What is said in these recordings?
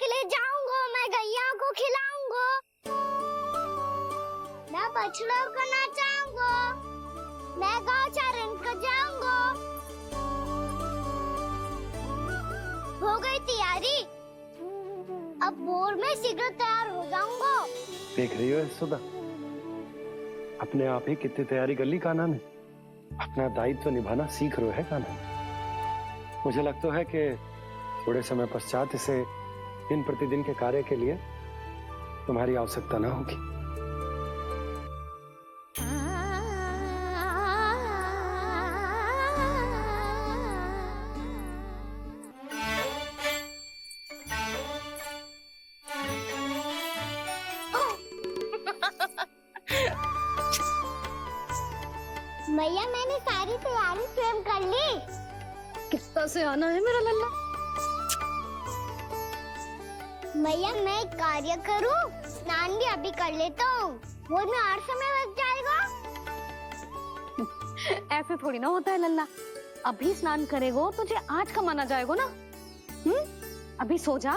के लिए जाऊंगा, मैं गैया को खिलाऊंगा, मैं बछड़ों को नचाऊंगा, मैं गौचारण को जाऊंगा। हो गई तैयारी, अब भोर में शीघ्र तैयार हो जाऊंगा। देख रही हो यशोदा, अपने आप ही कितनी तैयारी कर ली कान्हा ने। अपना दायित्व निभाना सीख रहे है कान्हा। मुझे लगता है कि थोड़े समय पश्चात इसे दिन प्रतिदिन के कार्य के लिए तुम्हारी आवश्यकता ना होगी। भैया मैंने सारी तैयारी स्वयं कर ली। कितना से आना है मेरा लल्ला। भैया मैं एक कार्य करूं, स्नान भी अभी कर लेता हूँ, वो में और समय लग जाएगा। ऐसे थोड़ी ना होता है लल्ला, अभी स्नान करेगो तुझे आज का माना जाएगा ना। अभी सो जा,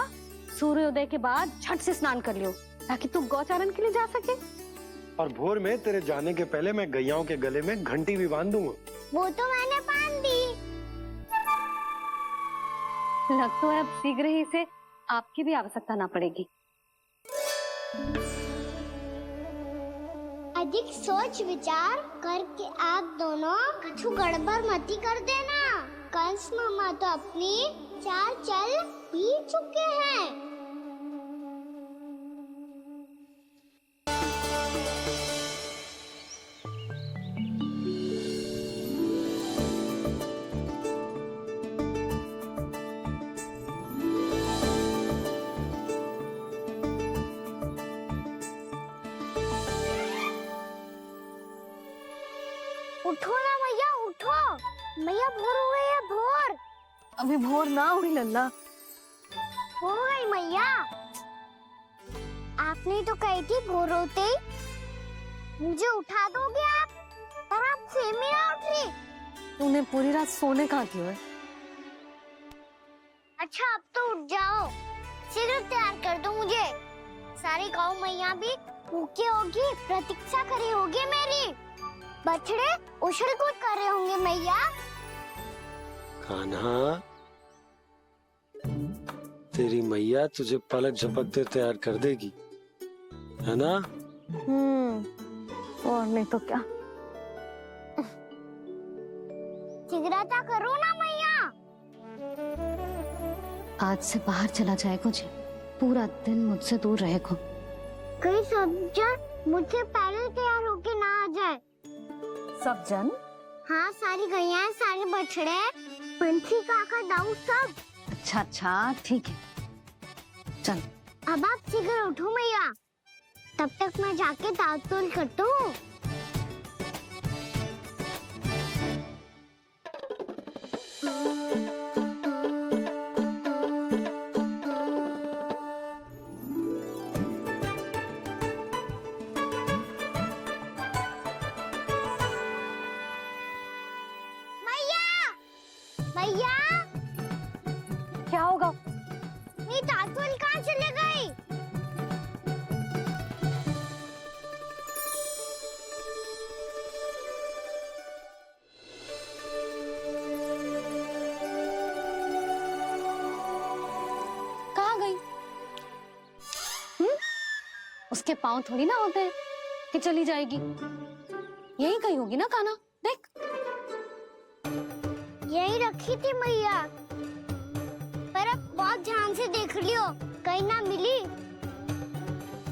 सूर्योदय के बाद झट से स्नान कर लियो ताकि तू गौचारण के लिए जा सके। और भोर में तेरे जाने के पहले मैं गैयाओं के गले में घंटी भी बांध दूंगा। वो तो मैंने बांध दी। लग तो है अब शीघ्र ही से आपकी भी आवश्यकता ना पड़ेगी। अधिक सोच विचार करके आप दोनों कछु गड़बड़ मती कर देना। कंस मामा तो अपनी चाल चल ही चुके हैं। उठो ना मैया, उठो। मैया भोर हो गई है, भोर। अभी भोर ना हुई लल्ला। हो गई मैया। आपने तो कही थी भोर होते ही मुझे उठा दोगे आप, पर आप फिर भी ना उठी। तूने पूरी रात सोने कहाँ दिया है? अच्छा अब तो उठ जाओ, शीघ्र तैयार कर दो मुझे। सारी गाँव मैया भी भूखी होगी, प्रतीक्षा करी होगी मेरी। बछड़े उछल कूद कर रहे होंगे मैया। कान्हा, तेरी मैया तुझे पलक झपकते तैयार कर देगी, है ना? और नहीं तो क्या। शीघ्रता करो ना मैया। आज से बाहर चला जाएगा जी, पूरा दिन मुझसे दूर रहेगा। कहीं सब जन मुझसे पहले तैयार होके ना आ जाए। सब जन? हाँ, सारी गैया, सारे बछड़े, पंछी, काका, दाऊ सब। अच्छा अच्छा ठीक है, चल। अब आप शीघ्र उठो मैया, तब तक मैं जाके दांत तोल करता हूँ। मैया, क्या होगा? मेरी दातुल कहाँ चले गई? कहाँ गई? उसके पाँव थोड़ी ना होते हैं कि चली जाएगी। यही कहीं होगी ना कान्हा, देख। यही रखी थी मैया, पर अब बहुत ध्यान से देख लियो, कहीं ना मिली।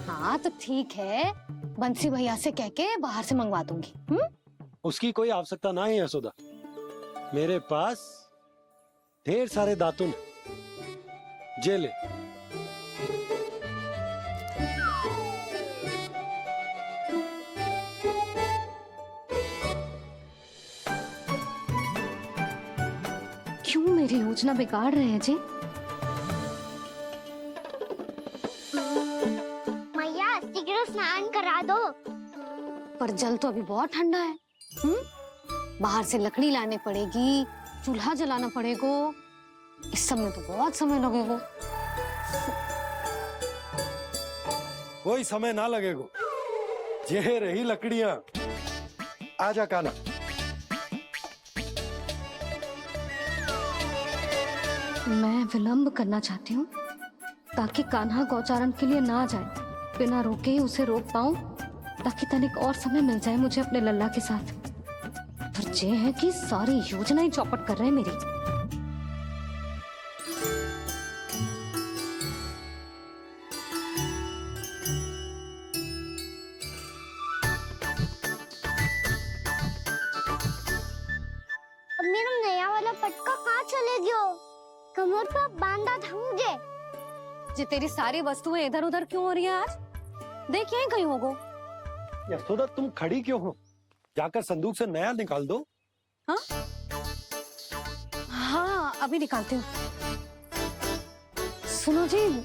हाँ तो ठीक है, बंसी भैया से कह के बाहर से मंगवा दूंगी। उसकी कोई आवश्यकता ना है यशोदा, मेरे पास ढेर सारे दातुन, जे ले। क्यों मेरी योजना बिगाड़ रहे हैं जी? मैया शीघ्र स्नान करा दो। पर जल तो अभी बहुत ठंडा है। बाहर से लकड़ी लाने पड़ेगी, चूल्हा जलाना पड़ेगा, इस सब में तो बहुत समय लगेगा। कोई समय ना लगेगो। ये रही लकड़ियां। आजा काना। मैं विलंब करना चाहती हूँ ताकि कान्हा गौचारण के लिए ना जाए, बिना रोके ही उसे रोक पाऊं, ताकि तनिक और समय मिल जाए मुझे अपने लल्ला के साथ। पर ये है कि सारी योजना ही चौपट कर रहे हैं मेरी। अब मेरा नया वाला पटका कहाँ चले गयो? कमर पर बांधा था मुझे। जी तेरी सारी वस्तुएं इधर उधर क्यों हो रही है आज? देख यहीं कहीं होगो। यशोदा तुम खड़ी क्यों हो? जाकर संदूक से नया निकाल दो। हाँ हाँ अभी निकालती हूँ। सुनो जी,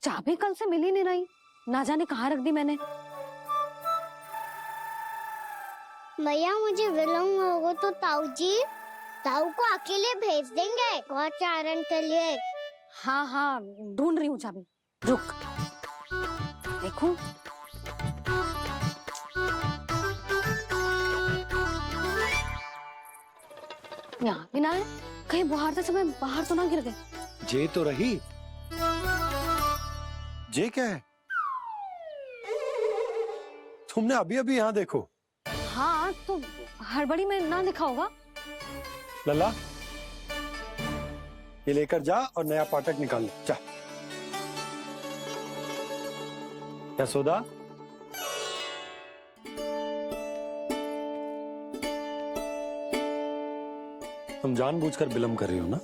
चाबी कल से मिल ही नहीं रही, ना जाने कहाँ रख दी मैंने। मैया मुझे विलम्ब होगा तो ताऊ को अकेले भेज देंगे गौचारण के लिए। हाँ हाँ ढूंढ रही हूँ चाबी, रुक देखूं। यहाँ भी ना है, कहीं बुहारते समय बाहर तो ना गिर गए। जे तो रही। जे क्या है? तुमने अभी अभी यहाँ देखो। हाँ तो हड़बड़ी में ना लिखा होगा। लल्ला ये लेकर जा और नया पाठक निकाल ले, जा। यशोदा तुम जानबूझकर विलम्ब कर रही हो ना?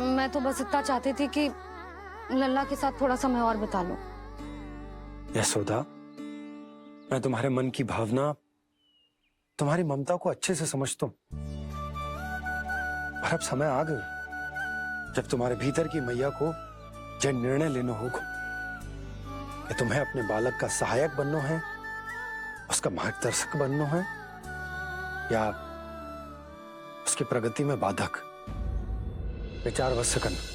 मैं तो बस इतना चाहती थी कि लल्ला के साथ थोड़ा समय और बिता लो। यशोदा मैं तुम्हारे मन की भावना, तुम्हारी ममता को अच्छे से समझता हूं। पर अब समय आ गया जब तुम्हारे भीतर की मैया को यह निर्णय लेना होगा कि तुम्हें अपने बालक का सहायक बनना है, उसका मार्गदर्शक बनना है, या उसकी प्रगति में बाधक। विचार अवश्य करना।